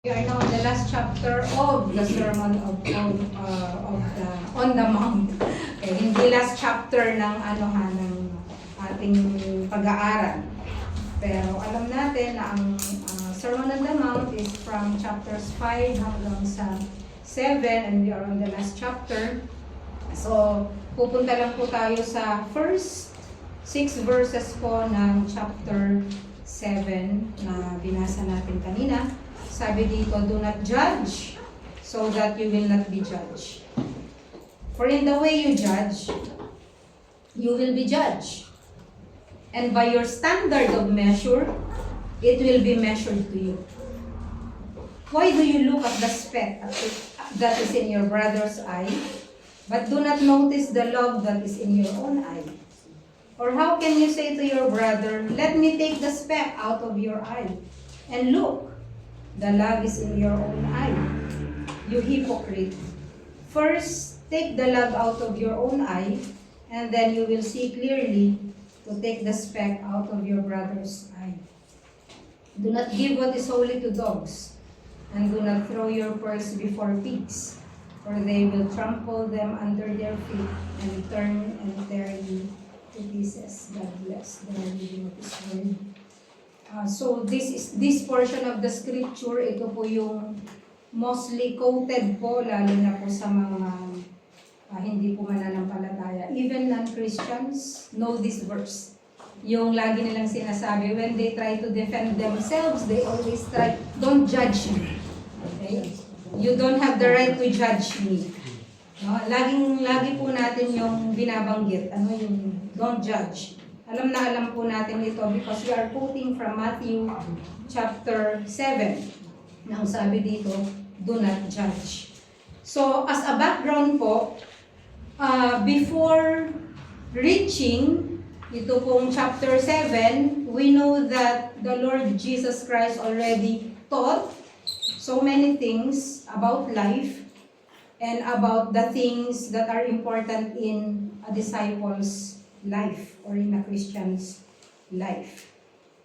We are now in the last chapter of the Sermon on the Mount. Okay, hindi last chapter ng ng ating pag-aaral. Pero alam natin na ang Sermon on the Mount is from chapters 5 hanggang sa 7 and we are on the last chapter. So, pupunta lang po tayo sa first 6 verses po ng chapter 7 na binasa natin kanina. Sabi dito, do not judge so that you will not be judged. For in the way you judge, you will be judged. And by your standard of measure, it will be measured to you. Why do you look at the speck that is in your brother's eye, but do not notice the log that is in your own eye? Or how can you say to your brother, let me take the speck out of your eye, and look, the log is in your own eye. You hypocrite. First, take the log out of your own eye, and then you will see clearly to take the speck out of your brother's eye. Do not give what is holy to dogs, and do not throw your pearls before pigs, for they will trample them under their feet and turn and tear you to pieces. God bless the reading of His word. So this portion of the scripture, ito po yung mostly quoted po, lalo na po sa mga hindi po mananampalataya. Even non-Christians know this verse. Yung lagi nilang sinasabi, when they try to defend themselves, they always try, don't judge me. Okay? You don't have the right to judge me. No? Lagi po natin yung binabanggit, yung don't judge. Alam na alam po natin ito because we are quoting from Matthew chapter 7. Nang sabi dito, do not judge. So, as a background po, before reaching ito pong chapter 7, we know that the Lord Jesus Christ already taught so many things about life and about the things that are important in a disciple's life or in a Christian's life.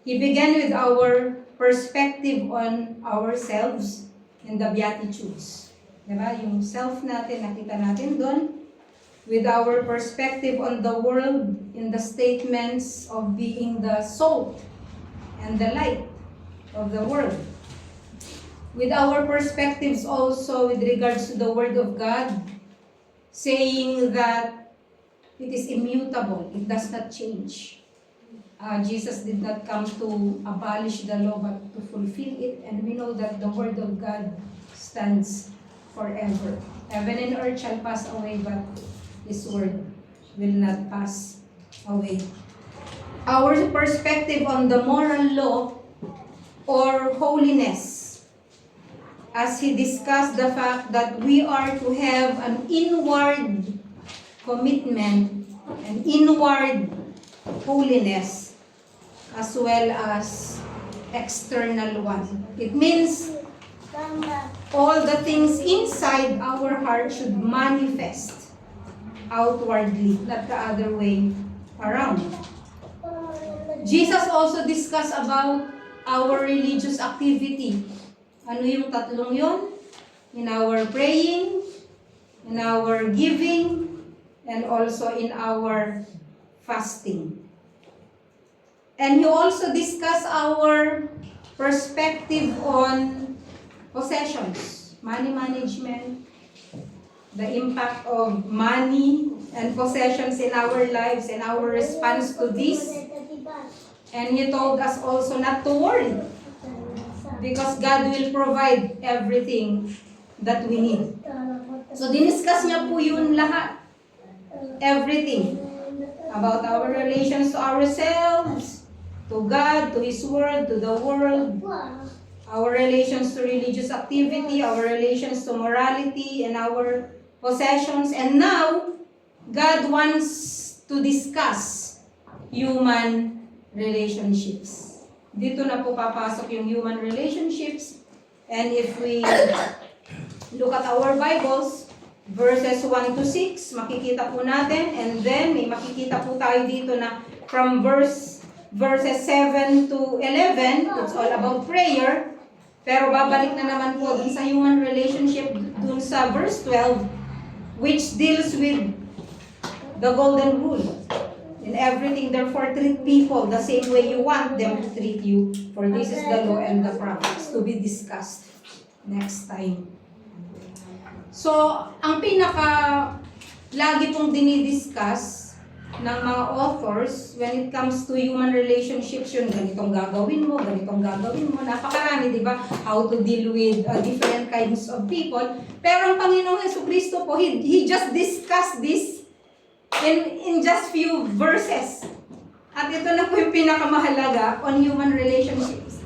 He began with our perspective on ourselves in the Beatitudes. Diba? Yung self natin, nakita natin doon. With our perspective on the world in the statements of being the salt and the light of the world. With our perspectives also with regards to the Word of God, saying that it is immutable. It does not change. Jesus did not come to abolish the law but to fulfill it. And we know that the Word of God stands forever. Heaven and earth shall pass away, but His Word will not pass away. Our perspective on the moral law or holiness, as He discussed the fact that we are to have an inward commitment and inward holiness as well as external one. It means all the things inside our heart should manifest outwardly, not the other way around. Jesus also discussed about our religious activity. Ano yung tatlong yun? In our praying, in our giving, and also in our fasting. And He also discussed our perspective on possessions, money management, the impact of money and possessions in our lives and our response to this. And He told us also not to worry because God will provide everything that we need. So diniscuss niya po yun lahat. Everything about our relations to ourselves, to God, to His Word, to the world, our relations to religious activity, our relations to morality, and our possessions. And now, God wants to discuss human relationships. Dito na po papasok yung human relationships. And if we look at our Bibles, verses 1 to 6, makikita po natin. And then, may makikita po tayo dito na from verses 7 to 11, it's all about prayer. Pero babalik na naman po dun sa human relationship, dun sa verse 12, which deals with the golden rule. In everything, therefore, treat people the same way you want them to treat you. For this is the law and the prophets, to be discussed next time. So, ang lagi pong dinidiscuss ng mga authors when it comes to human relationships, yun, ganitong gagawin mo, napakarami, di ba? How to deal with different kinds of people. Pero ang Panginoong Jesucristo po, He just discussed this in just few verses. At ito na po yung pinakamahalaga on human relationships.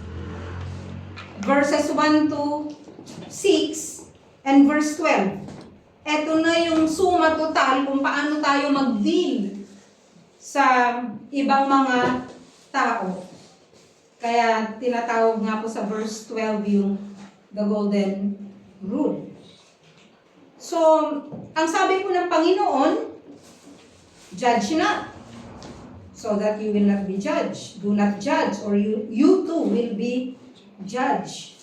Verses 1 to 6 and verse 12. Ito na yung suma total kung paano tayo mag-deal sa ibang mga tao. Kaya tinatawag nga po sa verse 12 yung the golden rule. So, ang sabi po ng Panginoon, judge not, so that you will not be judged. Do not judge, or you too will be judged.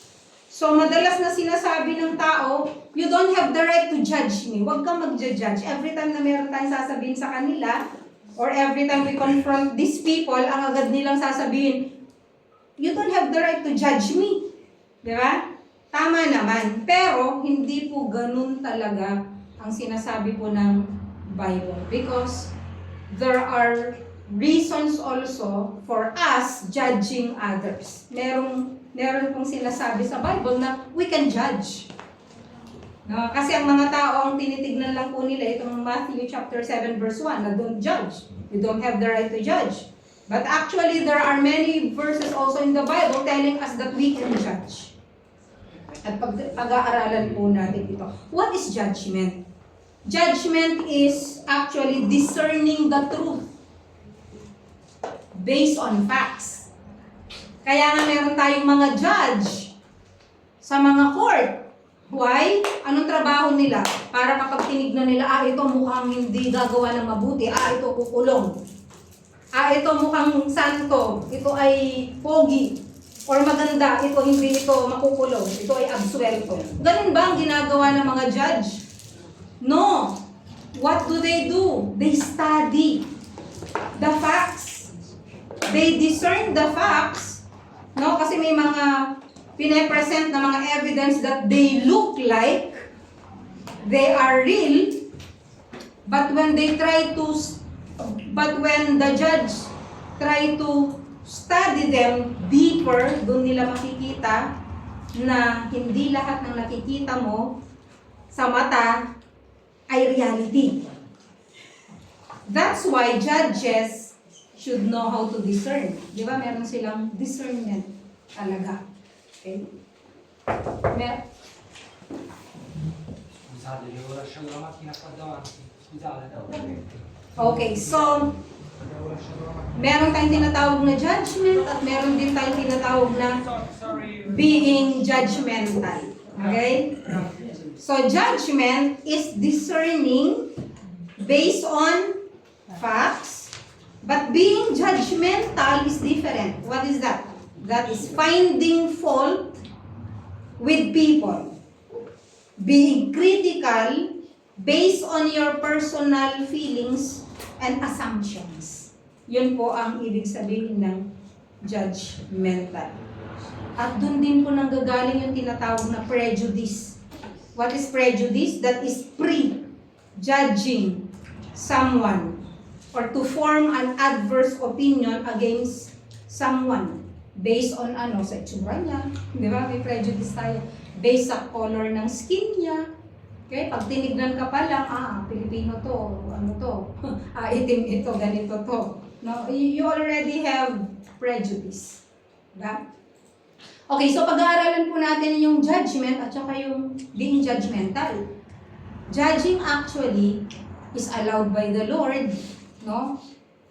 So, madalas na sinasabi ng tao, you don't have the right to judge me. Huwag kang mag-judge. Every time na meron tayong sasabihin sa kanila, or every time we confront these people, ang agad nilang sasabihin, you don't have the right to judge me. Di ba? Tama naman. Pero, hindi po ganun talaga ang sinasabi po ng Bible. Because there are reasons also for us judging others. Meron pong sinasabi sa Bible na we can judge. No, kasi ang mga tao, ang tinitignan lang po nila, itong Matthew chapter 7 verse 1, na don't judge. You don't have the right to judge. But actually, there are many verses also in the Bible telling us that we can judge. At pag-aaralan po natin ito. What is judgment? Judgment is actually discerning the truth based on facts. Kaya nga meron tayong mga judge sa mga court. Why? Anong trabaho nila? Para kapag tinignan nila, ito mukhang hindi gagawa ng mabuti, ito kukulong. Ito mukhang santo, ito ay pogi, or maganda, ito hindi ito makukulong, ito ay absuelto. Ganun ba ang ginagawa ng mga judge? No. What do? They study the facts. They discern the facts. No, kasi may mga pine-present na mga evidence that they look like they are real, but when the judge try to study them deeper, doon nila makikita na hindi lahat ng nakikita mo sa mata ay reality. That's why judges should know how to discern. Di ba? Meron silang discernment talaga. Okay? Okay, so meron tayong tinatawag na judgment at meron din tayong tinatawag na being judgmental. Okay? So judgment is discerning based on facts, but being judgmental is different. What is that? That is finding fault with people. Being critical based on your personal feelings and assumptions. Yun po ang ibig sabihin ng judgmental. At dun din po nanggagaling yung tinatawag na prejudice. What is prejudice? That is pre-judging someone or to form an adverse opinion against someone based on sa itsura niya. Di ba? May prejudice tayo. Based sa color ng skin niya. Okay? Pag tinignan ka pa lang, Pilipino to, itim ito, ganito to. No? You already have prejudice. Diba? Okay, so pag-aaralan po natin yung judgment at saka yung being judgmental. Judging actually is allowed by the Lord, no?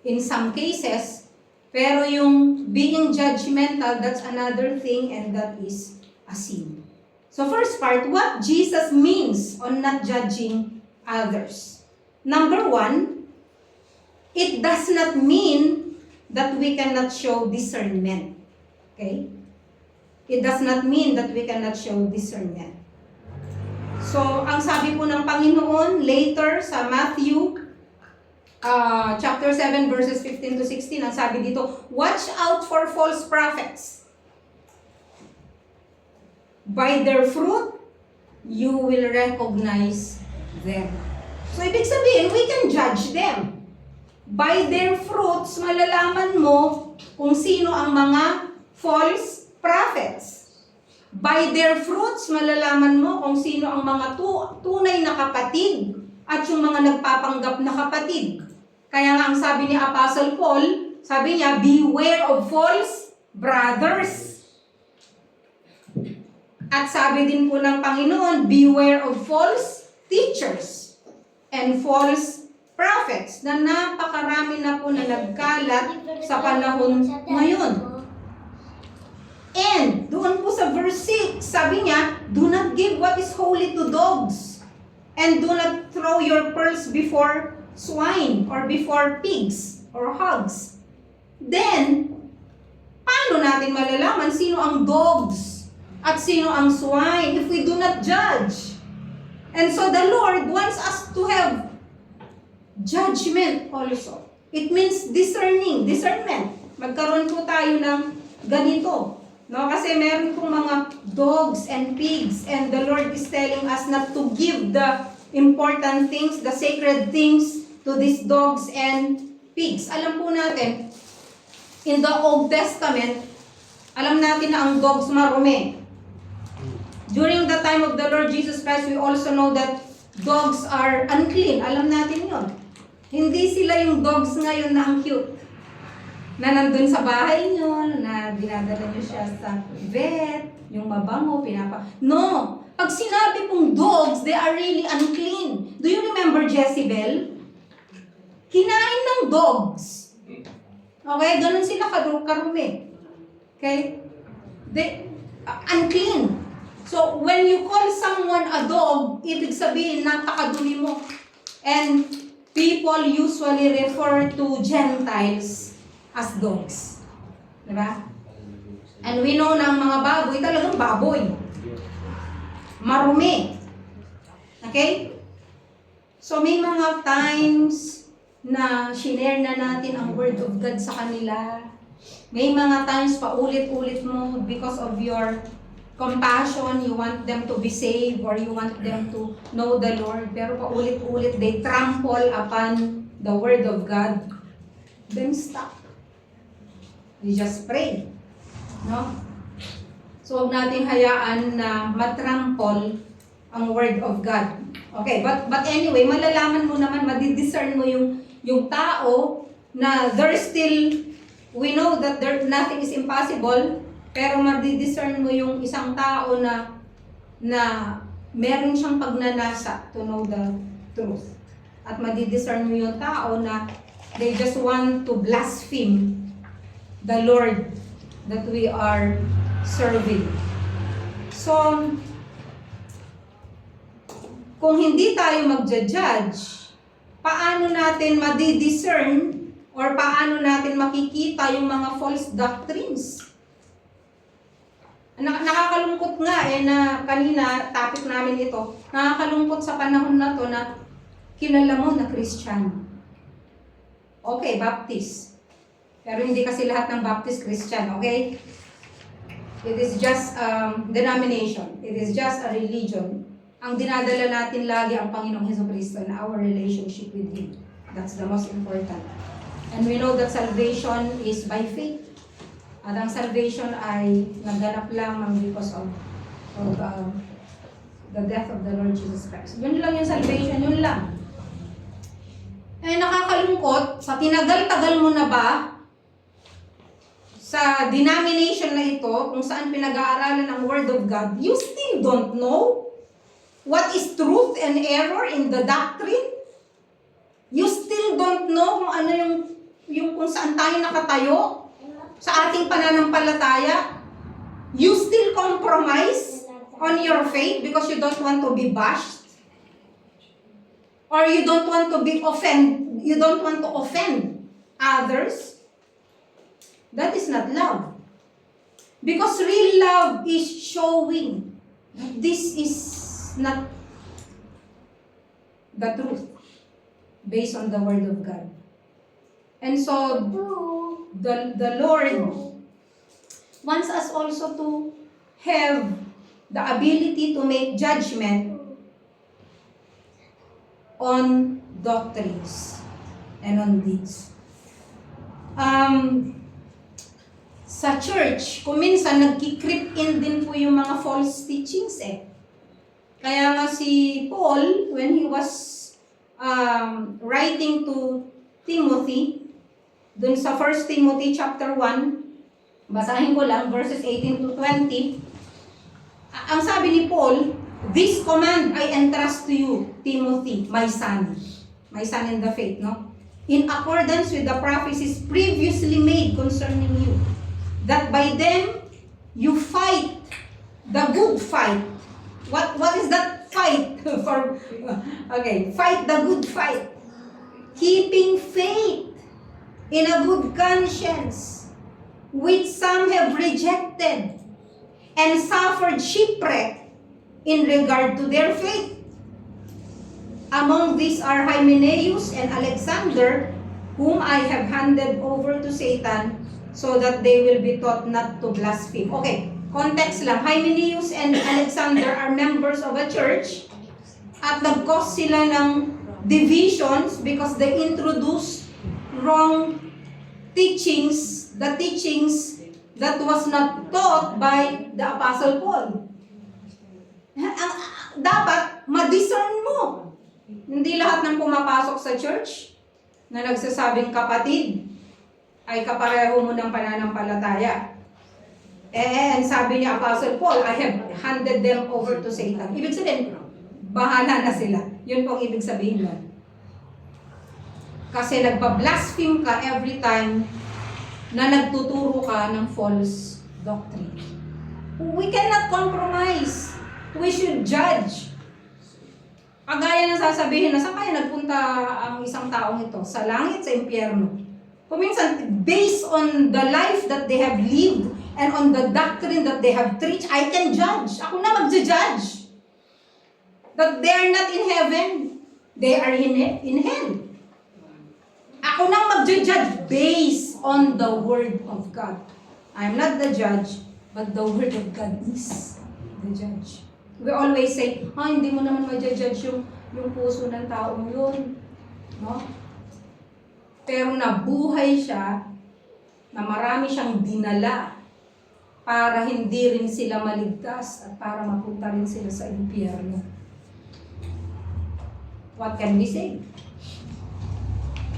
In some cases, pero yung being judgmental, that's another thing, and that is a sin. So first part, what Jesus means on not judging others. Number one, it does not mean that we cannot show discernment. Okay? it does not mean that we cannot show discernment. So, ang sabi po ng Panginoon later sa Matthew chapter 7 verses 15 to 16, ang sabi dito, watch out for false prophets. By their fruit, you will recognize them. So, ibig sabihin, we can judge them. By their fruits, malalaman mo kung sino ang mga false prophets. By their fruits, malalaman mo kung sino ang mga tunay na kapatid at yung mga nagpapanggap na kapatid. Kaya nga ang sabi ni Apostle Paul, sabi niya, beware of false brothers. At sabi din po ng Panginoon, beware of false teachers and false prophets na napakarami na po na nagkalat sa panahon ngayon. And doon po sa verse 6, sabi niya, do not give what is holy to dogs, and do not throw your pearls before swine or before pigs or hogs. Then, paano natin malalaman sino ang dogs at sino ang swine if we do not judge? And so the Lord wants us to have judgment also. It means discernment. Magkaroon po tayo ng ganito. No, kasi meron pong mga dogs and pigs, and the Lord is telling us not to give the important things, the sacred things to these dogs and pigs. Alam po natin, in the Old Testament, alam natin na ang dogs marumi. During the time of the Lord Jesus Christ, we also know that dogs are unclean. Alam natin yon. Hindi sila yung dogs ngayon na ang cute. Na nandun sa bahay nyo, na dinadala nyo siya sa vet, yung mabango, No! Pag sinabi pong dogs, they are really unclean. Do you remember Jezebel? Kinain ng dogs. Okay? Ganun sila karumi. Okay? They, unclean. So, when you call someone a dog, ibig sabihin, napakadumi mo. And people usually refer to Gentiles as dogs. Diba? And we know na ang mga baboy, talagang baboy. Marumi. Okay? So may mga times na shinare na natin ang word of God sa kanila. May mga times paulit-ulit mo because of your compassion, you want them to be saved or you want them to know the Lord. Pero paulit-ulit, they trample upon the word of God. Then stop. We just pray. No? So, huwag nating hayaan na matrample ang word of God. Okay, but anyway, malalaman mo naman, madidiscern mo yung tao na there's still, we know that nothing is impossible, pero madidiscern mo yung isang tao na meron siyang pagnanasa to know the truth. At madidiscern mo yung tao na they just want to blaspheme the Lord that we are serving. So, kung hindi tayo magja-judge, paano natin madidiscern or paano natin makikita yung mga false doctrines? Nakakalungkot nga na kanina, topic namin ito, nakakalungkot sa panahon na to na kilala mo na Christian. Okay, Baptist. Pero hindi kasi lahat ng Baptist Christian, okay? It is just denomination. It is just a religion. Ang dinadala natin lagi ang Panginoong Jesucristo na our relationship with Him. That's the most important. And we know that salvation is by faith. At ang salvation ay naganap lamang because of the death of the Lord Jesus Christ. Yun lang yung salvation, yun lang. Eh, nakakalungkot, sa tinagal-tagal mo na ba, sa denomination na ito, kung saan pinag-aaralan ang Word of God, you still don't know what is truth and error in the doctrine? You still don't know kung ano yung kung saan tayo nakatayo sa ating pananampalataya? You still compromise on your faith because you don't want to be bashed? Or you don't want to you don't want to offend others? That is not love. Because real love is showing that this is not the truth based on the Word of God. And so, the Lord wants us also to have the ability to make judgment on doctrines and on deeds. Sa church, kung minsan nagki-creep in din po yung mga false teachings eh. Kaya nga si Paul, when he was writing to Timothy, dun sa 1 Timothy chapter 1, basahin ko lang, verses 18 to 20, ang sabi ni Paul, "This command I entrust to you, Timothy, my son in the faith, no? In accordance with the prophecies previously made concerning you, that by them you fight the good fight." What is that fight? Fight the good fight. Keeping faith in a good conscience, which some have rejected and suffered shipwreck in regard to their faith. Among these are Hymenaeus and Alexander, whom I have handed over to Satan, so that they will be taught not to blaspheme. Okay, context lang. Hymenaeus and Alexander are members of a church at nag-cause sila ng divisions because they introduced wrong teachings, the teachings that was not taught by the Apostle Paul. Dapat ma-discern mo. Hindi lahat ng pumapasok sa church na nagsasabing kapatid ay kapareho mo ng pananampalataya. And sabi ni Apostle Paul, I have handed them over to Satan. Ibig sabihin, bahala na sila. Yun po ang ibig sabihin nun. Kasi nagpa-blaspheme ka every time na nagtuturo ka ng false doctrine. We cannot compromise. We should judge. Kagaya ng sasabihin na saan kaya nagpunta ang isang taong ito? Sa langit, sa impyerno. Kuminsan, based on the life that they have lived and on the doctrine that they have preached, I can judge. Ako na magja-judge. That they are not in heaven. They are in hell. Ako nang magja-judge based on the Word of God. I am not the judge, but the Word of God is the judge. We always say, hindi mo naman ma-judge yung puso ng taong yun. No? Pero nabuhay siya, na marami siyang dinala para hindi rin sila maligtas at para mapunta rin sila sa impyerno. What can we say?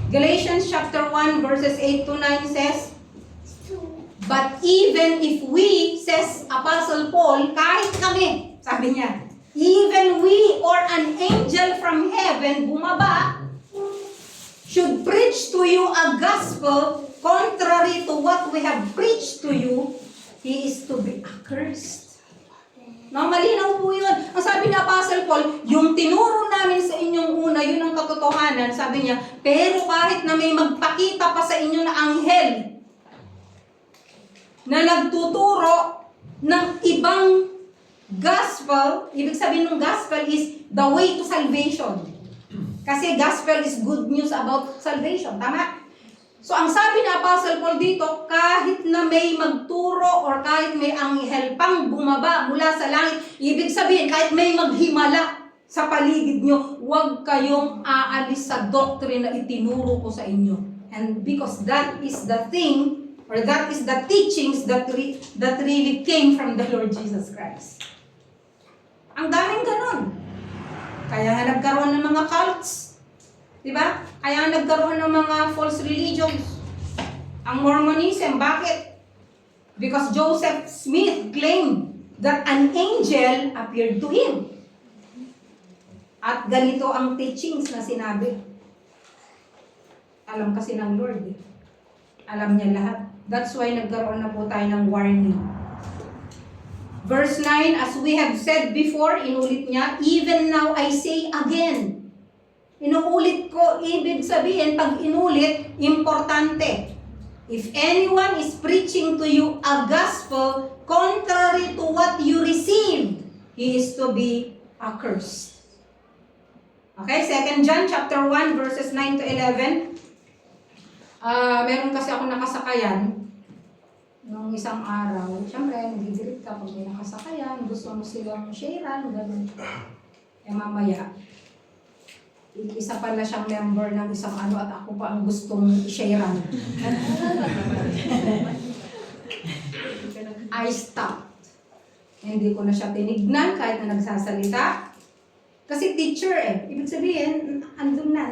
Galatians chapter 1 verses 8 to 9 says, "But even if we," says Apostle Paul, kahit kami, sabi niya, "even we or an angel from heaven bumaba, should preach to you a gospel contrary to what we have preached to you, he is to be accursed." No, malinaw po yun. Ang sabi ni Apostle Paul, yung tinuro namin sa inyong una, yun ang katotohanan. Sabi niya, pero kahit na may magpakita pa sa inyo na anghel na nagtuturo ng ibang gospel, ibig sabihin ng gospel is the way to salvation. Kasi gospel is good news about salvation. Tama? So, ang sabi ni Apostle Paul dito, kahit na may magturo or kahit may anghel pang bumaba mula sa langit, ibig sabihin, kahit may maghimala sa paligid nyo, huwag kayong aalis sa doctrine na itinuro ko sa inyo. And because that is the thing, or that is the teachings that really came from the Lord Jesus Christ. Ang daming ganun. Kaya nga nagkaroon ng mga cults. Diba? Kaya nagkaroon ng mga false religions. Ang Mormonism, bakit? Because Joseph Smith claimed that an angel appeared to him. At ganito ang teachings na sinabi. Alam kasi ng Lord. Alam niya lahat. That's why nagkaroon na po tayo ng warning. Verse 9, as we have said before, inulit niya, even now I say again. Inuulit ko, ibig sabihin, pag inulit, importante. If anyone is preaching to you a gospel contrary to what you received, he is to be accursed. Okay, 2 John chapter 1 verses 9 to 11. Meron kasi ako nakasakayan nung isang araw. Siyempre, nag-greet ka pag may nakasakayan, gusto mo silang sharean, gano'n. Mamaya, isa pala siyang member ng isang ano at ako pa ang gustong sharean. I stopped. Hindi ko na siya tinignan kahit na nagsasalita. Kasi teacher Ibig sabihin, andun na.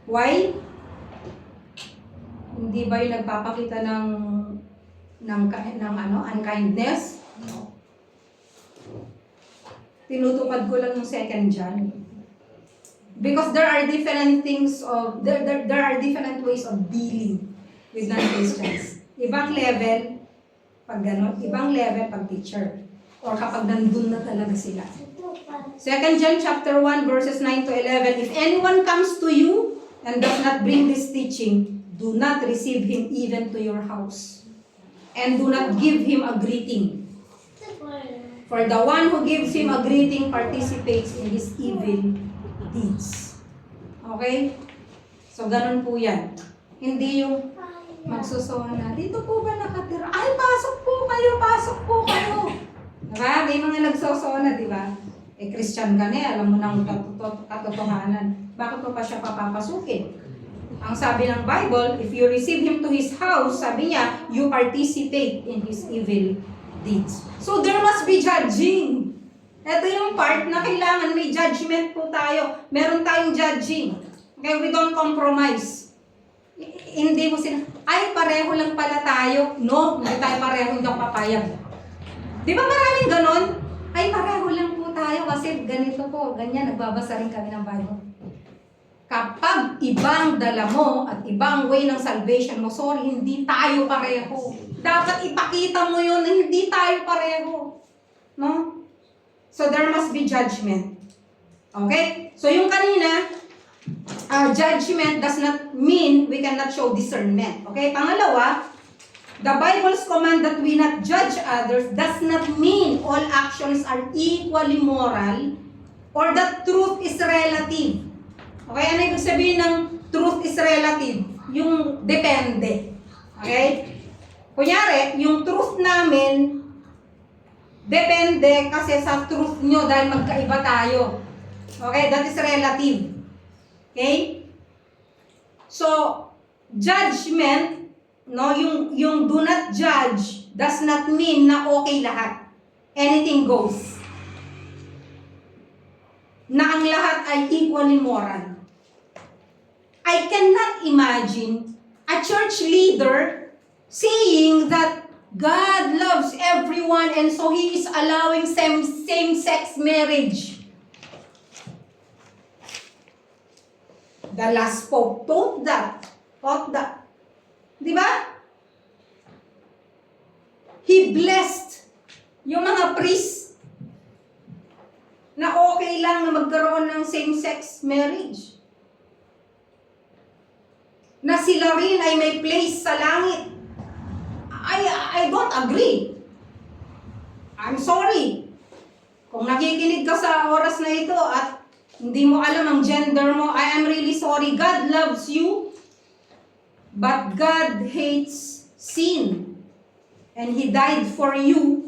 Why? Hindi ba yung nagpapakita ng unkindness? No. Tinutupad ko lang yung 2 John. Because there are different things of, there are different ways of dealing with non-Christians. Ibang level pag gano'n, ibang level pag teacher. Or kapag nandun na talaga sila. 2 John chapter 1 verses 9 to 11. If anyone comes to you and does not bring this teaching, do not receive him even to your house. And do not give him a greeting. For the one who gives him a greeting participates in his evil deeds. Okay? So, ganun po yan. Hindi yung magsusona. Dito po ba nakatira? Ay, pasok po kayo. Diba? May mga nagsosona, diba? Christian ka na, alam mo nang katotohanan. Bakit mo pa siya papapasukin? Ang sabi ng Bible, if you receive him to his house, sabi niya, you participate in his evil deeds. So there must be judging. Ito yung part na kailangan may judgment po tayo. Meron tayong judging. Okay, we don't compromise. Hindi mo ay pareho lang pala tayo. No, hindi tayo pareho, hindi ako papayag. Di ba maraming ganon? Ay pareho lang po tayo kasi ganito po, ganyan, nagbabasa rin kami ng Bible. Kapag ibang dala mo at ibang way ng salvation mo, sorry, hindi tayo pareho. Dapat ipakita mo yun na hindi tayo pareho. No? So there must be judgment. Okay? So yung kanina, judgment does not mean we cannot show discernment. Okay? Pangalawa, the Bible's command that we not judge others does not mean all actions are equally moral or that truth is relative. Okay, ano ibig sabihin ng truth is relative? Yung depende. Okay? Kunyari, yung truth namin, depende kasi sa truth nyo dahil magkaiba tayo. Okay, that is relative. Okay? So, judgment, no, yung do not judge does not mean na okay lahat. Anything goes. Na ang lahat ay equally moral. I cannot imagine a church leader saying that God loves everyone and so He is allowing same-sex marriage. The last Pope taught that. Di ba? He blessed yung mga priests na okay lang na magkaroon ng same-sex marriage. Na sila rin ay may place sa langit. I don't agree. I'm sorry. Kung nakikinig ka sa oras na ito at hindi mo alam ang gender mo, I am really sorry. God loves you, but God hates sin. And He died for you.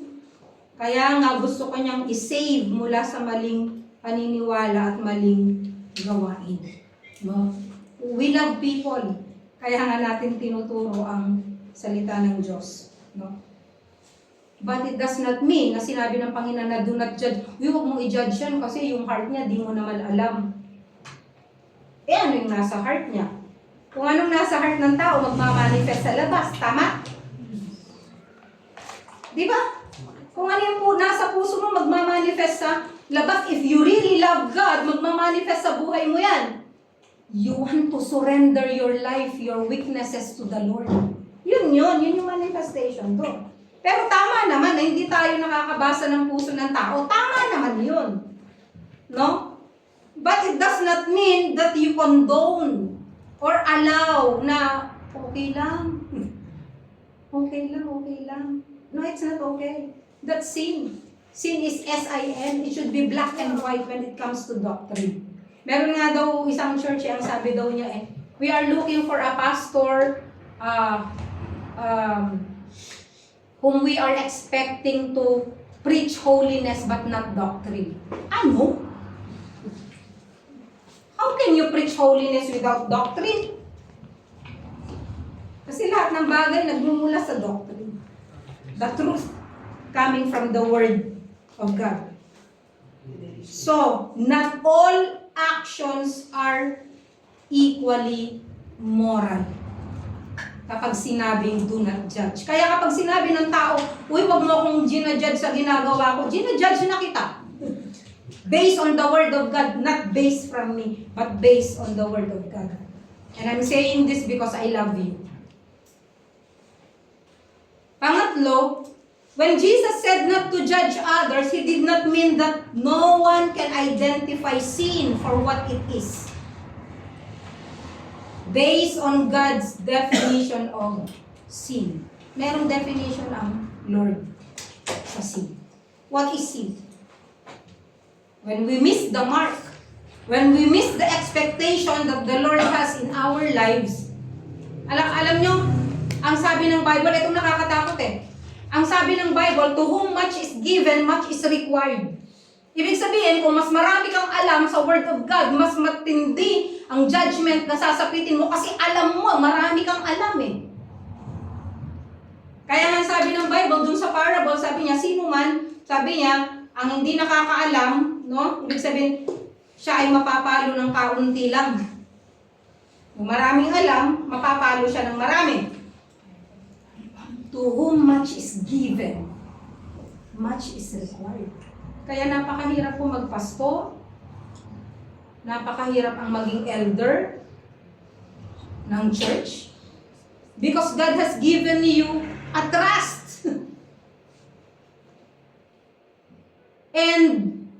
Kaya nga gusto ko niyang isave mula sa maling paniniwala at maling gawain. No? We love people. Kaya nga natin tinuturo ang salita ng Diyos. No? But it does not mean na sinabi ng Panginoon na do not judge. Huwag mong i-judge yan kasi yung heart niya, di mo naman alam. Ano yung nasa heart niya? Kung anong nasa heart ng tao, magmamanifest sa labas. Tama? Di ba? Kung ano yung nasa puso mo, magmamanifest sa labas. If you really love God, magmamanifest sa buhay mo yan. You want to surrender your life, your weaknesses to the Lord. Yun yung manifestation doon. Pero tama naman na hindi tayo nakakabasa ng puso ng tao. Tama naman yun. No? But it does not mean that you condone or allow na Okay lang. Okay lang, okay lang. No, it's not okay. That's sin. Sin is S-I-N. It should be black and white when it comes to doctrine. Meron nga daw isang church, ang sabi daw niya we are looking for a pastor whom we are expecting to preach holiness but not doctrine. Ano? How can you preach holiness without doctrine? Kasi lahat ng bagay nagmumula sa doctrine. The truth coming from the Word of God. So, not all actions are equally moral. Kapag sinabing do not judge. Kaya kapag sinabi ng tao, uy, wag mo akong ginajudge sa ginagawa ko, ginajudge na kita. Based on the Word of God, not based from me, but based on the Word of God. And I'm saying this because I love you. Pangatlo, when Jesus said not to judge others, He did not mean that no one can identify sin for what it is. Based on God's definition of sin. Merong definition ang Lord sa sin. What is sin? When we miss the mark, when we miss the expectation that the Lord has in our lives, alam nyo, ang sabi ng Bible, itong nakakatakot Ang sabi ng Bible, to whom much is given, much is required. Ibig sabihin, kung mas marami kang alam sa Word of God, mas matindi ang judgment na sasapitin mo kasi alam mo, marami kang alam Kaya nga sabi ng Bible, dun sa parable, sabi niya, sino man, sabi niya, ang hindi nakakaalam, no? Ibig sabihin, siya ay mapapalo ng kaunti lang. Kung maraming alam, mapapalo siya ng marami. To whom much is given, much is required. Kaya napakahirap po magpasto, napakahirap ang maging elder ng church, because God has given you a trust. And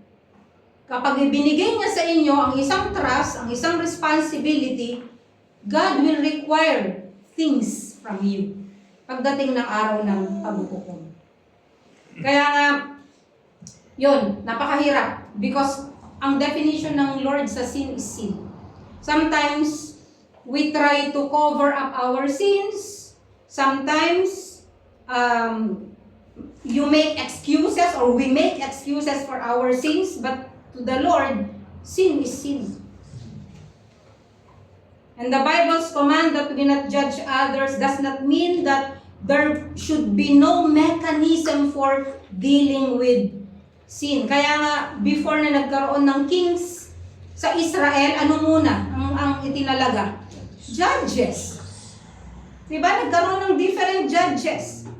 kapag ibinigay niya sa inyo ang isang trust, ang isang responsibility, God will require things from you pagdating ng araw ng paghuhukom. Kaya nga, yun, napakahirap. Because ang definition ng Lord sa sin is sin. Sometimes, we try to cover up our sins. Sometimes, you make excuses or we make excuses for our sins. But to the Lord, sin is sin. And the Bible's command that we not judge others does not mean that there should be no mechanism for dealing with sin. Kaya nga, before na nagkaroon ng kings sa Israel, ano muna ang itinalaga? Judges. Diba? Nagkaroon ng different judges.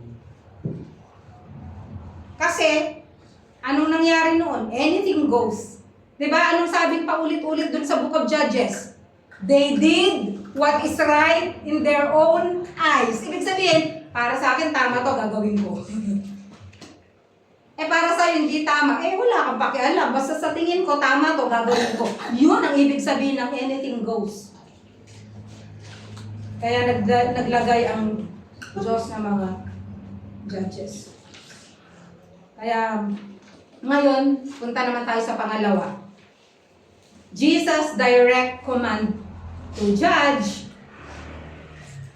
Kasi, anong nangyari noon? Anything goes. Diba? Anong sabi pa ulit-ulit dun sa Book of Judges? They did what is right in their own eyes. Ibig sabihin, para sa akin, tama to, gagawin ko. Para sa hindi tama, wala kang pakialam. Basta sa tingin ko, tama to, gagawin ko. Yun ang ibig sabihin ng anything goes. Kaya naglagay ang Diyos ng mga judges. Kaya, ngayon, punta naman tayo sa pangalawa. Jesus' direct command to judge,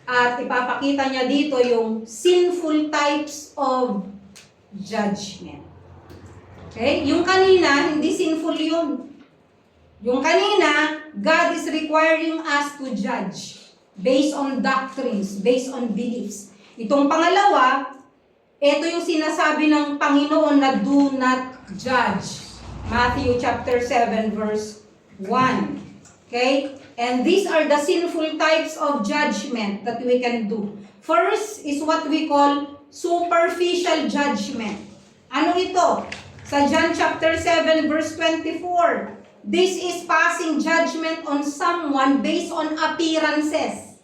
at ipapakita niya dito yung sinful types of judgment. Okay? Yung kanina, hindi sinful yun. Yung kanina, God is requiring us to judge based on doctrines, based on beliefs. Itong pangalawa, ito yung sinasabi ng Panginoon na do not judge. Matthew chapter 7 verse 1. Okay? And these are the sinful types of judgment that we can do. First is what we call superficial judgment. Ano ito? Sa John chapter 7 verse 24. This is passing judgment on someone based on appearances.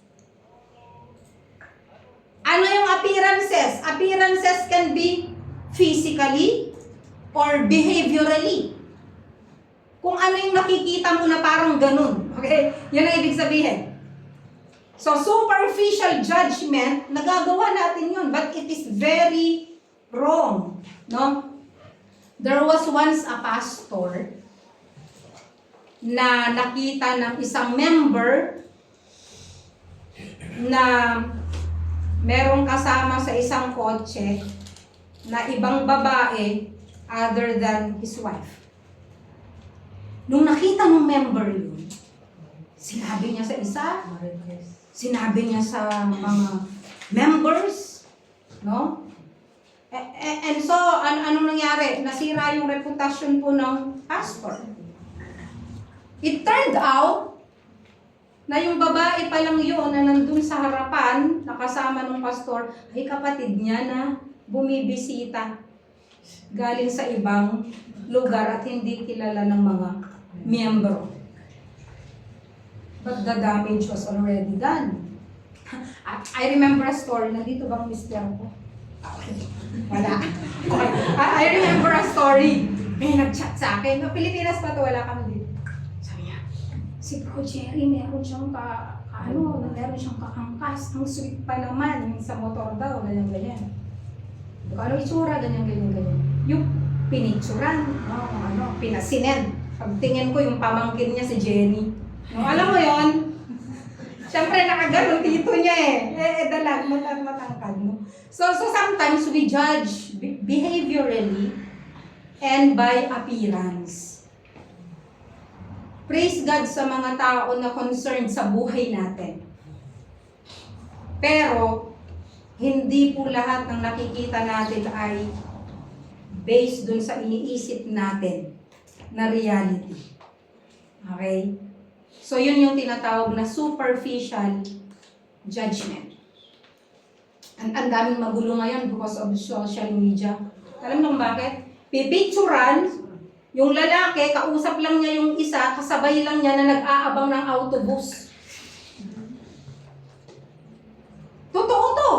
Ano yung appearances? Appearances can be physically or behaviorally. Kung ano yung nakikita mo na parang ganun. Okay? Yan ang ibig sabihin. So, superficial judgment, nagagawa natin yun, but it is very wrong. No? There was once a pastor na nakita ng isang member na merong kasama sa isang kotse na ibang babae other than his wife. Nung nakita ng member yun, sinabi niya sa isa, sinabi niya sa mga members, no? And so, anong nangyari? Nasira yung reputasyon po ng pastor. It turned out na yung babae pa lang yun na nandun sa harapan, nakasama ng pastor, ay kapatid niya na bumibisita galing sa ibang lugar at hindi kilala ng mga miyembro. But the damage was already done. I remember a story. Nandito bang mister ko? Wala. I remember a story. May nag-chat sa akin. No, Pilipinas pa to, wala kami dito. Sabi niya, si Bro Jerry, meron siyang meron siyang kakangkas. Ang sweet pa naman. Yung sa motor daw, ganyan-ganyan. Ano itsura, ganyan-ganyan. Yung pinicturan, pinasined. Pagtingin ko yung pamangkin niya si Jenny. No, alam mo yon? Siyempre nakaganon dito niya dalag, matangkad. No? So sometimes we judge behaviorally and by appearance. Praise God sa mga tao na concerned sa buhay natin. Pero, hindi po lahat ng nakikita natin ay based dun sa iniisip natin na reality. Okay? So, yun yung tinatawag na superficial judgment. Ang daming magulo ngayon because of social media. Alam mo bakit? Pipicturan, yung lalaki, kausap lang niya yung isa, kasabay lang niya na nag-aabang ng autobus. Totoo to.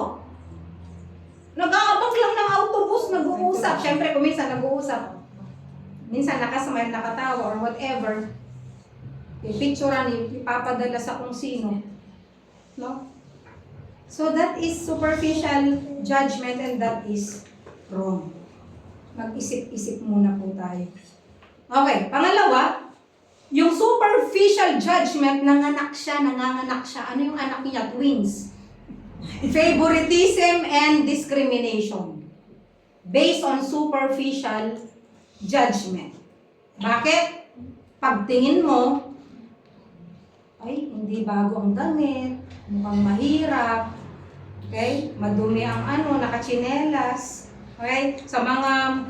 Nag-aabang lang ng autobus, nag-uusap. Siyempre, kung minsan nag-uusap, minsan nakasama, nakatawa, or whatever. Picturean, ipapadala sa kung sino. No? So that is superficial judgment and that is wrong. Mag-isip-isip muna po tayo. Okay, pangalawa, yung superficial judgment, nanganganak siya. Ano yung anak niya? Twins. Favoritism and discrimination. Based on superficial judgment. Bakit? Pagtingin mo, ay, hindi bago ang damit, mukhang mahirap, okay? Madumi ang nakachinelas, okay? Sa mga,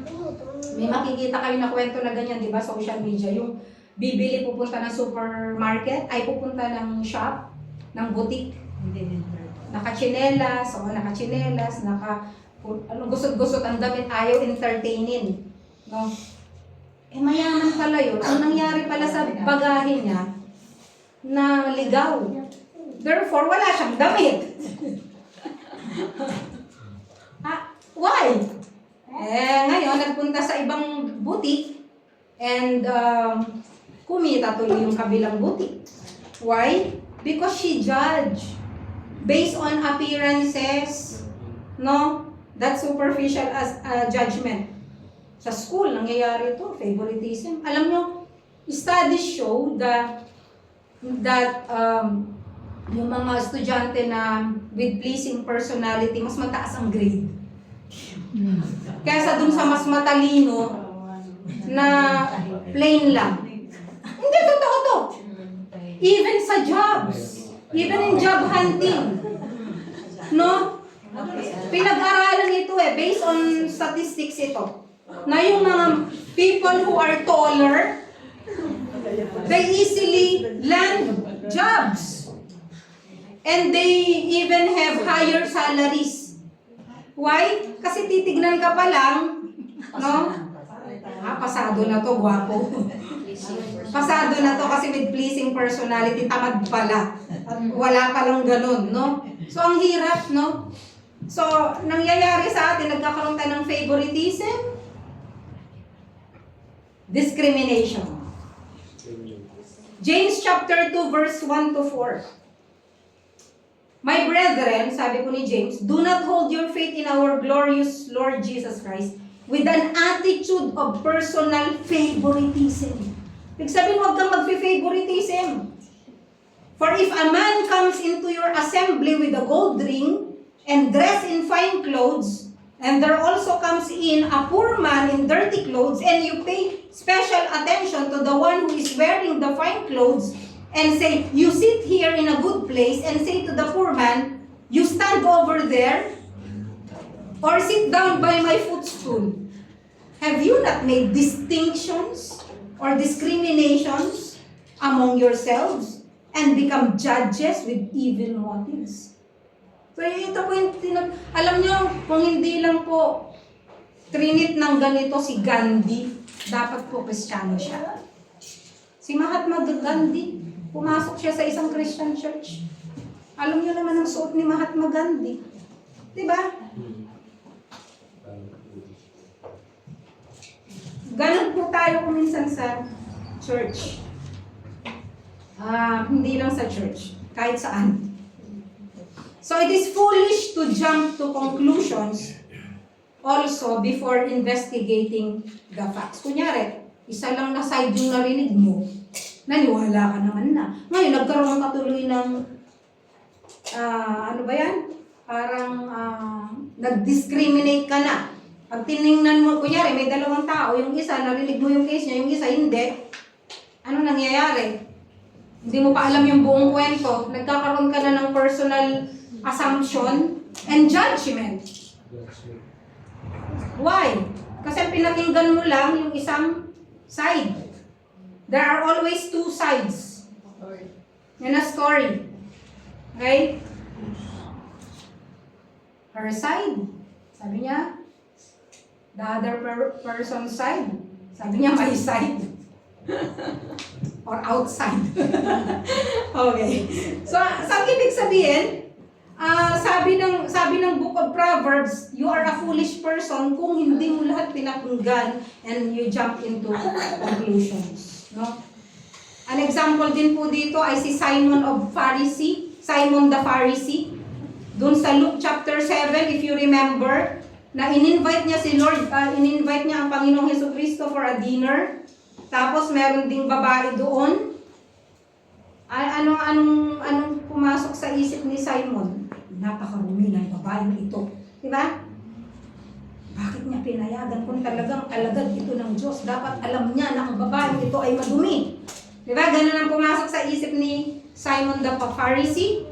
may makikita kayo na kwento na ganyan, di ba, social media, yung bibili pupunta ng supermarket, ay pupunta ng shop, ng boutique, nakachinelas, gusot-gusot ang damit, ayaw entertainin, no? Mayaman pala yun. Ang nangyari pala sa bagahe niya, na ligaw. Therefore, wala siyang damit. Why? Ngayon, nagpunta sa ibang butik and kumita tuloy yung kabilang butik. Why? Because she judged based on appearances. No? That's superficial as judgment. Sa school, nangyayari ito, favoritism. Alam nyo, studies show that yung mga estudyante na with pleasing personality, mas mataas ang grade. Kaysa dun sa mas matalino na plain lang. Hindi, totoo to. Even sa jobs. Even in job hunting. No? Pinag-aralan ito based on statistics ito. Na yung mga people who are taller, they easily land jobs. And they even have higher salaries. Why? Kasi titignan ka pa lang, no? Pasado na to, gwapo. Pasado na to kasi with pleasing personality, tamad pala. At wala palang ganun, no? So, ang hirap, no? So, nangyayari sa atin, nagkakaroon tayo ng favoritism, discrimination. James chapter 2 verse 1 to 4. My brethren, sabi ko ni James, do not hold your faith in our glorious Lord Jesus Christ with an attitude of personal favoritism. Ibig sabihin, huwag kang mag-favoritism. For if a man comes into your assembly with a gold ring and dressed in fine clothes, and there also comes in a poor man in dirty clothes, and you pay special attention to the one who is wearing the fine clothes, and say, you sit here in a good place, and say to the poor man, you stand over there, or sit down by my footstool. Have you not made distinctions or discriminations among yourselves, and become judges with evil motives? So ito po yung alam nyo, kung hindi lang po trinit ng ganito si Gandhi, dapat po Kristiyano siya. Si Mahatma Gandhi, pumasok siya sa isang Christian church. Alam nyo naman ang suot ni Mahatma Gandhi. Diba? Ganun po tayo kuminsan sa church. Hindi lang sa church, kahit saan. So it is foolish to jump to conclusions also before investigating the facts. Kunyari, isa lang na side yung narinig mo, naniwala ka naman na. Ngayon, nagkaroon ka tuloy ng, ano ba yan? Parang nag-discriminate ka na. Pag tinignan mo, kunyari, may dalawang tao, yung isa, narinig mo yung case niya, yung isa, hindi. Ano nangyayari? Hindi mo pa alam yung buong kwento. Nagkakaroon ka na ng personal assumption and judgment. Why? Kasi pinakinggan mo lang yung isang side. There are always two sides in a story. Okay? Her side, sabi niya. The other person's side, sabi niya my side. Or outside. Okay. So, sa ibig sabihin, sabi ng Book of Proverbs, you are a foolish person kung hindi mo lahat pinakinggan and you jump into conclusions. No? An example din po dito ay si Simon the Pharisee. Doon sa Luke chapter 7, if you remember, na in-invite niya si Lord, in-invite niya ang Panginoong Jesucristo for a dinner. Tapos meron ding babae doon. Anong pumasok sa isip ni Simon? Napakarumi ng babaeng ito. Diba? Bakit niya pinayagan kung talagang alagad ito ng Diyos? Dapat alam niya na ang babaeng ito ay madumi. Diba? Ganun ang pumasok sa isip ni Simon the Pharisee.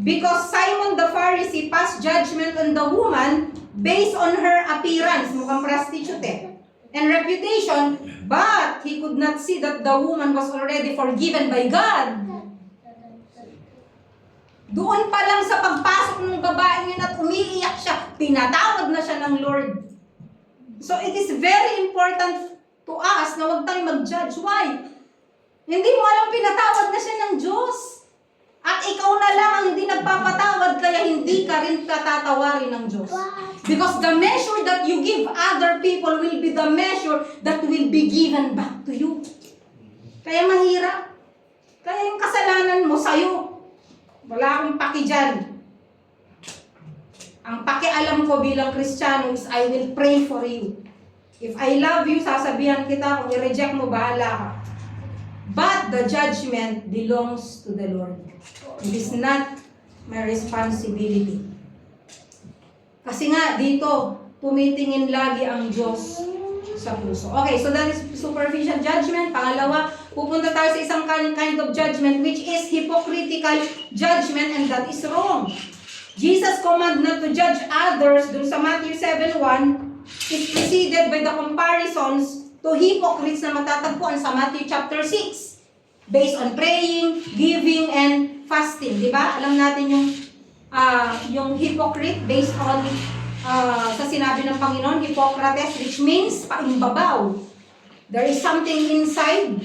Because Simon the Pharisee passed judgment on the woman based on her appearance, mukhang prostitute and reputation, but he could not see that the woman was already forgiven by God. Doon pa lang sa pagpasok ng babae yun at umiiyak siya, pinatawad na siya ng Lord. So it is very important to us na huwag tayong mag-judge. Why? Hindi mo alam pinatawad na siya ng Diyos. At ikaw na lang ang hindi nagpapatawad, kaya hindi ka rin katatawarin ng Diyos. Because the measure that you give other people will be the measure that will be given back to you. Kaya mahirap. Kaya yung kasalanan mo sa'yo, wala akong paki dyan. Ang pakialam ko bilang Kristiyano is I will pray for you. If I love you, sasabihan kita, kung i-reject mo, bahala ka. But the judgment belongs to the Lord. It is not my responsibility. Kasi nga, dito, tumitingin lagi ang Diyos sa puso. Okay, so that is superficial judgment. Pangalawa, pupunta tayo sa isang kind of judgment which is hypocritical judgment, and that is wrong. Jesus' command not to judge others dun sa Matthew 7:1 is preceded by the comparisons to hypocrites na matatagpuan sa Matthew chapter 6 based on praying, giving, and fasting. Diba? Alam natin yung hypocrite based on sa sinabi ng Panginoon, Hippocrates, which means paimbabaw. There is something inside,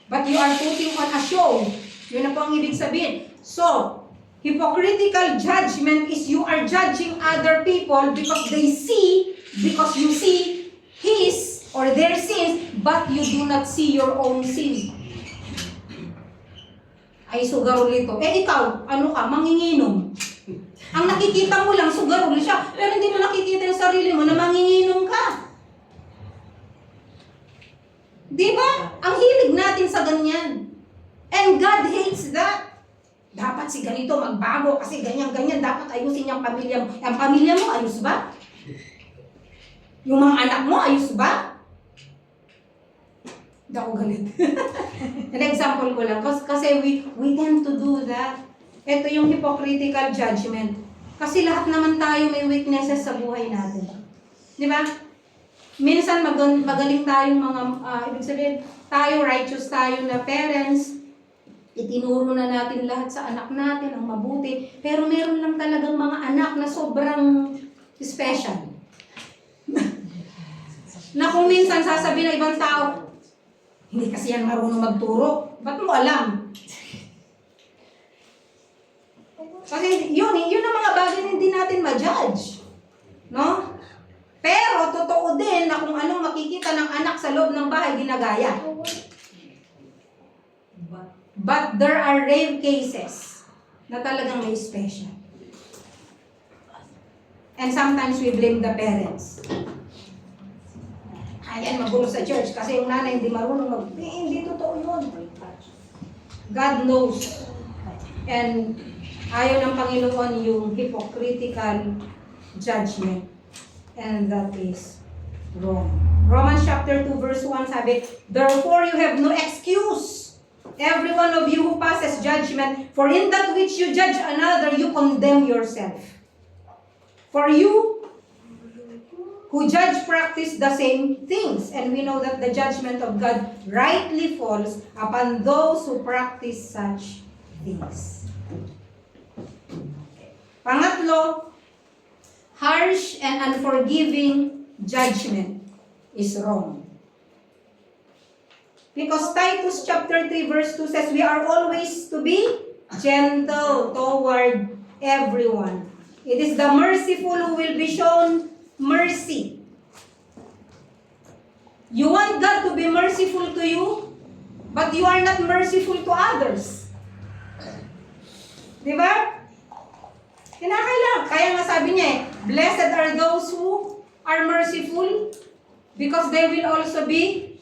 but you are putting on a show. Yun na po ang ibig sabihin. So, hypocritical judgment is you are judging other people because you see his or their sins, but you do not see your own sin. ay sugarol ito. Eh ikaw, ano ka, manginginom. Ang nakikita mo lang, sugarol siya. Pero hindi mo nakikita yung sarili mo na manginginom ka. Di ba? Ang hilig natin sa ganyan. And God hates that. Dapat si ganito magbago kasi ganyan-ganyan. Dapat ayusin yung pamilya mo. Ang pamilya mo, ayos ba? Yung mga anak mo, ayos ba? Hindi ako galit. An example ko lang. Kasi we tend to do that. Ito yung hypocritical judgment. Kasi lahat naman tayo may weaknesses sa buhay natin. Di ba? Minsan magaling tayong mga, ibig sabihin, tayo righteous tayo na parents, itinuro na natin lahat sa anak natin ang mabuti, pero meron lang talagang mga anak na sobrang special. Na kung minsan sasabihin ng ibang tao, hindi kasi yan marunong magturo. Ba't mo alam? Kasi yun ang mga bagay na hindi natin ma-judge. No? Pero totoo din na kung anong makikita ng anak sa loob ng bahay, ginagaya. But there are rare cases na talagang may special. And sometimes we blame the parents. Ayan, magulo sa church kasi yung nanay hindi marunong hindi totoo yun. God knows. And ayaw ng Panginoon yung hypocritical judgment. And that is wrong. Romans chapter 2 verse 1 sabi, therefore you have no excuse, every one of you who passes judgment, for in that which you judge another, you condemn yourself. For you who judge practice the same things, and we know that the judgment of God rightly falls upon those who practice such things. Pangatlo, harsh and unforgiving judgment is wrong. Because Titus chapter 3 verse 2 says, we are always to be gentle toward everyone. It is the merciful who will be shown mercy. You want God to be merciful to you, but you are not merciful to others. Diba? Kinakailangan. Kaya nga sabi niya blessed are those who are merciful because they will also be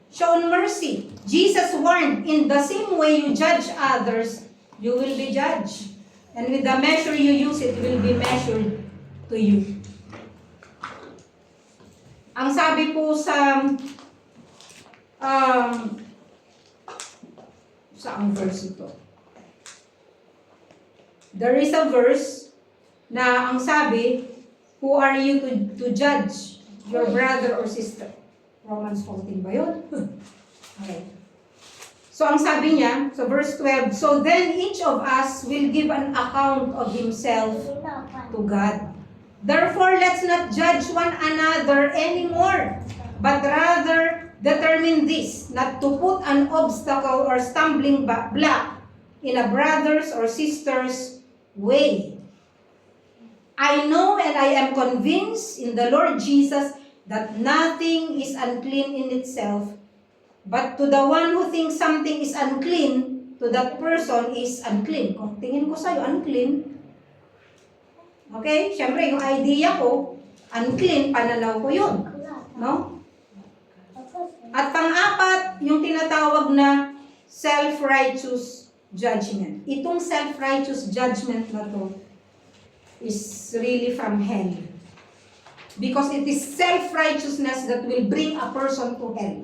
shown mercy. Jesus warned, in the same way you judge others, you will be judged. And with the measure you use, it will be measured to you. Ang sabi po sa saang verse ito? There is a verse na ang sabi, who are you to judge your brother or sister? Romans 14 ba yun? Okay. So ang sabi niya, so verse 12, so then each of us will give an account of himself to God. Therefore, let's not judge one another anymore, but rather determine this, not to put an obstacle or stumbling block in a brother's or sister's way. I know and I am convinced in the Lord Jesus that nothing is unclean in itself, but to the one who thinks something is unclean, to that person is unclean. Kung tingin ko sa'yo, unclean. Okay? Siyempre, yung idea ko, unclean, pananaw ko yun. No? At pang-apat, yung tinatawag na self-righteous judgment. Itong self-righteous judgment na to is really from hell. Because it is self-righteousness that will bring a person to hell.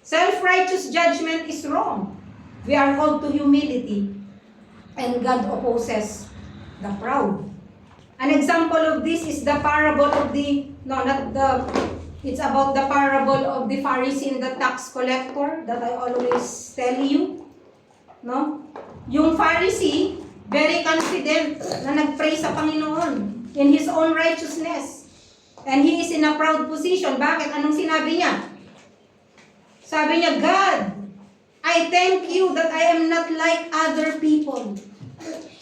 Self-righteous judgment is wrong. We are called to humility, and God opposes the proud. An example of this is the parable of it's about the parable of the Pharisee and the tax collector that I always tell you. No? Yung Pharisee, very confident na nag-pray sa Panginoon in his own righteousness. And he is in a proud position. Bakit? Anong sinabi niya? Sabi niya, God, I thank you that I am not like other people.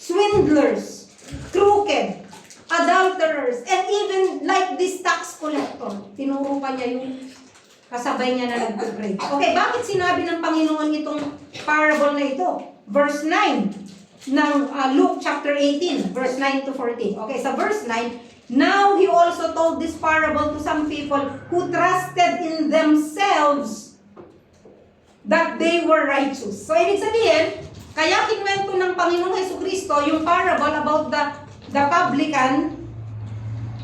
Swindlers, crooked, adulterers, and even like this tax collector. Tinuro pa niya yung kasabay niya na nagpupray. Okay, bakit sinabi ng Panginoon itong parable na ito? Verse 9 ng Luke chapter 18, verse 9 to 14. Okay, sa verse 9, now he also told this parable to some people who trusted in themselves that they were righteous. So, ibig sabihin, kaya kinwento ng Panginoong Jesucristo yung parable about the publican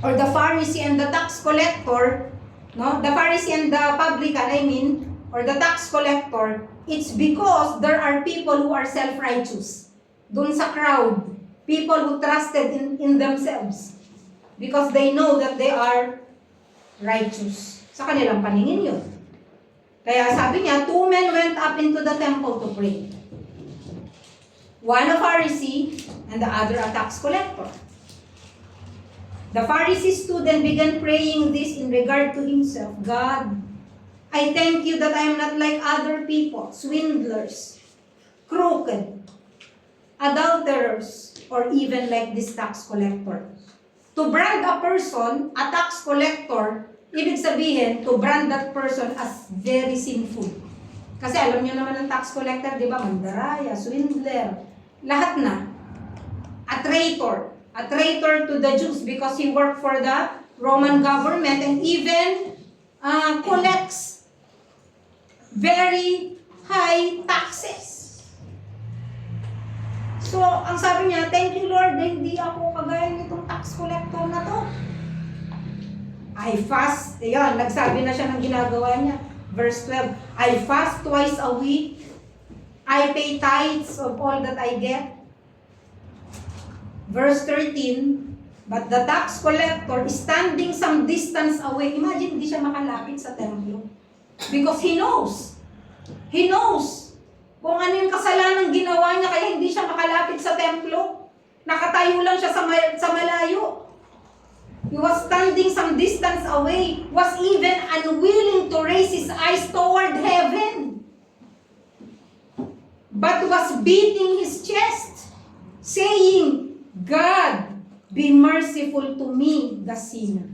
or the Pharisee and the tax collector, no? The Pharisee and the publican, or the tax collector, it's because there are people who are self-righteous. Dun sa crowd, people who trusted in themselves because they know that they are righteous. Sa kanilang paningin yun. Kaya sabi niya, 2 men went up into the temple to pray. One a Pharisee and the other a tax collector. The Pharisee stood and began praying this in regard to himself. God, I thank you that I am not like other people, swindlers, crooked, adulterers, or even like this tax collector. To brand a person, a tax collector, ibig sabihin, to brand that person as very sinful. Kasi alam niyo naman ng tax collector, di ba? Mandaraya, swindler, lahat na. A traitor to the Jews because he worked for the Roman government and even collects very high taxes. So, ang sabi niya, thank you Lord, hindi ako kagaya nitong tax collector na to. I fast, ayan, nagsabi na siya ng ginagawa niya. Verse 12, I fast twice a week. I pay tithes of all that I get. Verse 13, but the tax collector is standing some distance away. Imagine, hindi siya makalapit sa templo. Because he knows. He knows kung ano yung kasalanan ginawa niya kaya hindi siya makalapit sa templo. Nakatayo lang siya sa malayo. He was standing some distance away, was even unwilling to raise his eyes toward heaven, but was beating his chest, saying, God, be merciful to me, the sinner.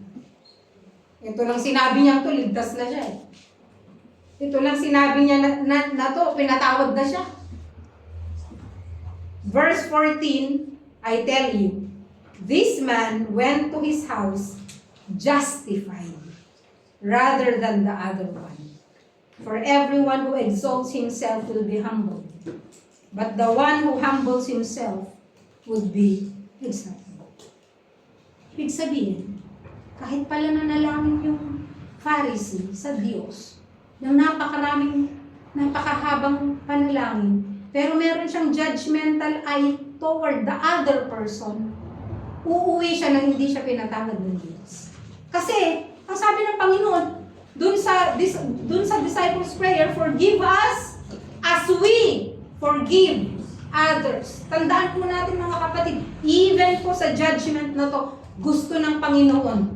Ito lang sinabi niya to, ligtas na siya eh. Ito lang sinabi niya na to, pinatawad na siya. Verse 14, I tell you, this man went to his house justified rather than the other one. For everyone who exalts himself will be humbled, but the one who humbles himself will be exalted. Ibig sabihin, kahit pala nanalangin yung Pharisee sa Diyos, ng napakahabang panalangin, pero meron siyang judgmental eye toward the other person, uuwi siya na hindi siya pinatawad ng Diyos. Kasi, ang sabi ng Panginoon, dun sa disciples' prayer, forgive us as we forgive others. Tandaan po natin mga kapatid, even po sa judgment na to, gusto ng Panginoon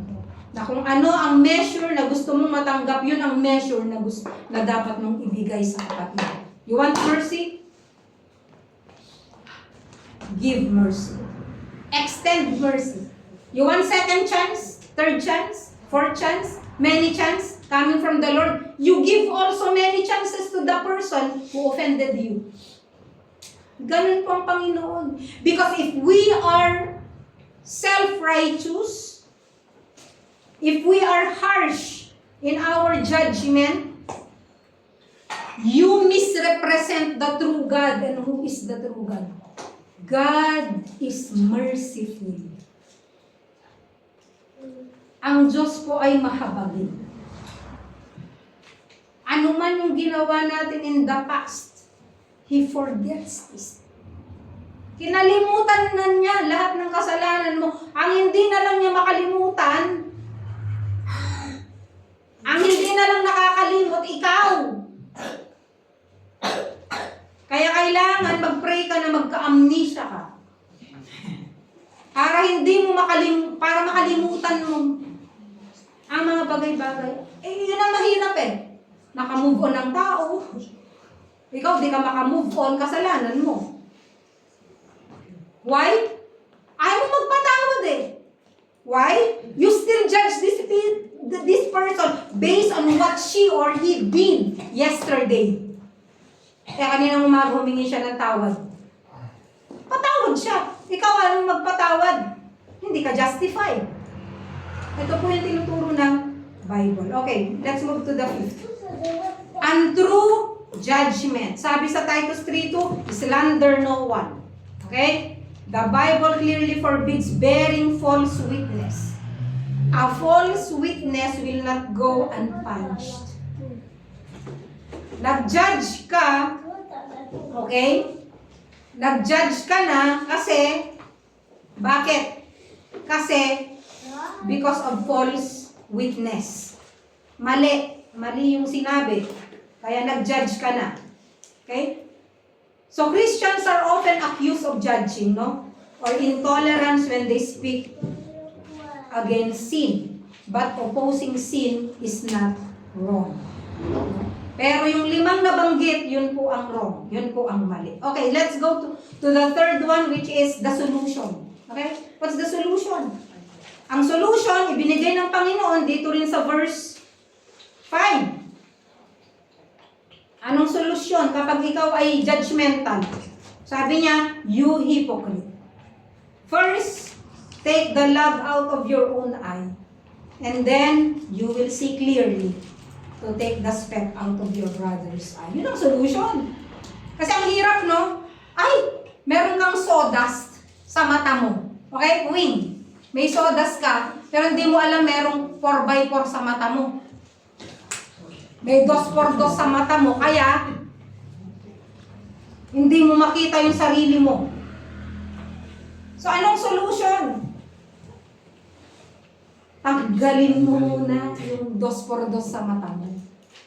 na kung ano ang measure na gusto mong matanggap, yun ang measure na dapat mong ibigay sa kapatid. You want mercy? Give mercy. Extend mercy. You want second chance, third chance, fourth chance, many chance coming from the Lord? You give also many chances to the person who offended you. Ganun po ang Panginoon. Because if we are self-righteous, if we are harsh in our judgment, you misrepresent the true God. And who is the true God? God is merciful. Ang Diyos po ay mahabagin. Ano man yung ginawa natin in the past, He forgets this. Kinalimutan na niya lahat ng kasalanan mo. Ang hindi na lang niya makalimutan, ang hindi na lang nakakalimot, ikaw. Kaya kailangan mag-pray ka na magka-amnesia ka. Para hindi mo para makalimutan mo ang mga bagay-bagay. Yun ang mahirap eh. Naka-move on ng tao. Ikaw, di ka maka-move on, kasalanan mo. Why? Ayaw mo magpatawad eh. Why? You still judge this person based on what she or he did yesterday. Kaya kaninang umaga humingi siya ng tawad. Patawad siya. Ikaw anong magpatawad? Hindi ka justified. Ito po yung tinuturo ng Bible. Okay, let's move to the fifth. Untrue judgment. Sabi sa Titus 3:2, slander no one. Okay? The Bible clearly forbids bearing false witness. A false witness will not go unpunished. Nag-judge ka, okay? Nag-judge ka na kasi, bakit? Kasi, because of false witness. Mali yung sinabi. Kaya nag-judge ka na. Okay? So, Christians are often accused of judging, no? Or intolerance when they speak against sin. But opposing sin is not wrong. Pero yung 5 nabanggit, yun po ang wrong. Yun po ang mali. Okay, let's go to the third one, which is the solution. Okay? What's the solution? Ang solution, ibinigay ng Panginoon dito rin sa verse 5. Anong solusyon kapag ikaw ay judgmental? Sabi niya, you hypocrite. First, take the log out of your own eye. And then, you will see clearly to take the speck out of your brother's eye. Yun ang solution. Kasi ang hirap, no? Ay, meron kang sawdust sa mata mo. Okay? Wing. May sawdust ka, pero hindi mo alam merong 4x4 sa mata mo. May 2x2 sa mata mo, kaya hindi mo makita yung sarili mo. So, anong solution? Tanggalin mo muna yung 2x2 sa mata mo.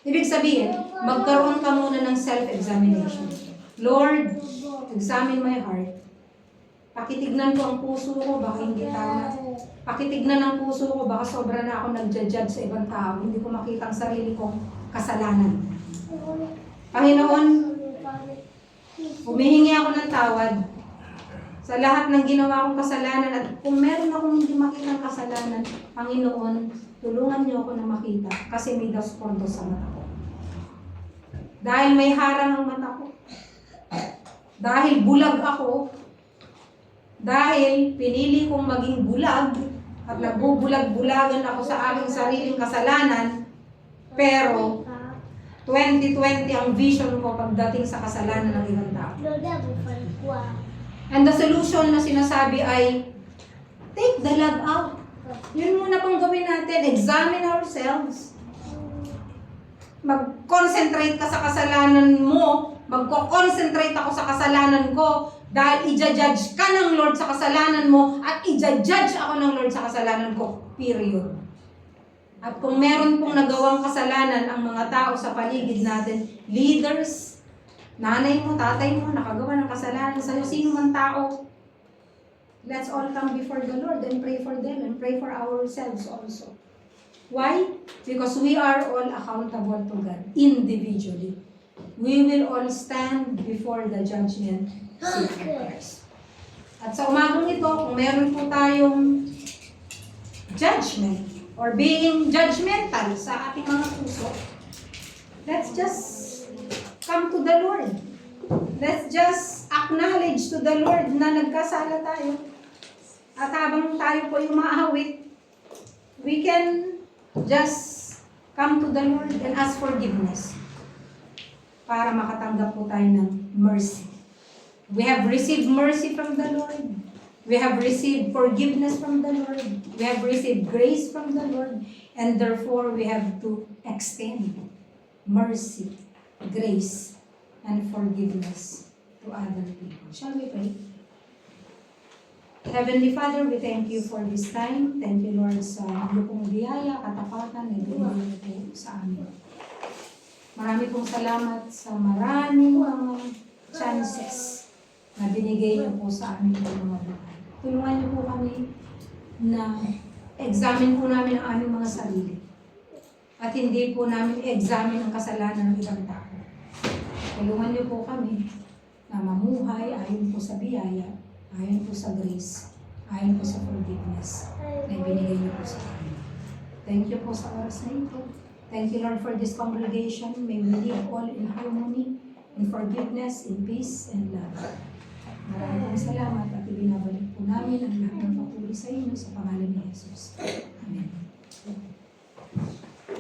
Ibig sabihin, magkaroon ka muna ng self-examination. Lord, examine my heart. Pakitignan ko ang puso ko, baka hindi tama. Pakitignan ang puso ko, baka sobra na ako nagja-judge sa ibang tao. Hindi ko makita ang sarili kong kasalanan. Panginoon, humihingi ako ng tawad sa lahat ng ginawa kong kasalanan. At kung meron akong hindi makita ng kasalanan, Panginoon, tulungan niyo ako na makita kasi may 2x2 sa mata ko. Dahil may harang ang mata ko. Dahil bulag ako. Dahil pinili kong maging bulag at nagbubulag-bulagan ako sa aking sariling kasalanan, pero 2020 ang vision ko pagdating sa kasalanan ng ibang tao. And the solution na sinasabi ay, take the log out. Yun muna pong gawin natin. Examine ourselves. Mag-concentrate ka sa kasalanan mo. Magko-concentrate ako sa kasalanan ko. Dahil i-judge ka ng Lord sa kasalanan mo at i-judge ako ng Lord sa kasalanan ko. Period. At kung meron pong nagawang kasalanan ang mga tao sa paligid natin, leaders, nanay mo, tatay mo, nakagawa ng kasalanan sa'yo, sino man tao, let's all come before the Lord and pray for them and pray for ourselves also. Why? Because we are all accountable to God individually. We will all stand before the judgment seat of Christ. At sa umagang ito, kung meron po tayong judgment or being judgmental sa ating mga puso, let's just come to the Lord. Let's just acknowledge to the Lord na nagkasala tayo. At habang tayo po yung maahawit, we can just come to the Lord and ask forgiveness para makatanggap po tayo ng mercy. We have received mercy from the Lord. We have received forgiveness from the Lord. We have received grace from the Lord. And therefore, we have to extend mercy, grace, and forgiveness to other people. Shall we pray? Heavenly Father, we thank you for this time. Thank you, Lord, sa lupong biyaya, katapatan, na ibinigay po sa amin. Marami pong salamat sa maraming mga chances na binigay niyo po sa amin ng mga buhay. Tulungan niyo po kami na examine po namin ang aming mga sarili. At hindi po namin examine ang kasalanan ng ibang tao. Tulungan niyo po kami na mamuhay ayon po sa biyaya, ayon po sa grace, ayon po sa forgiveness na ibinigay niyo po sa amin. Thank you po sa oras na ito. Thank you, Lord, for this congregation. May we live all in harmony, in forgiveness, in peace, and love. Maraming salamat at ibinabalik po namin ang lahat ng papuri sa inyo sa pangalan ni Jesus. Amen.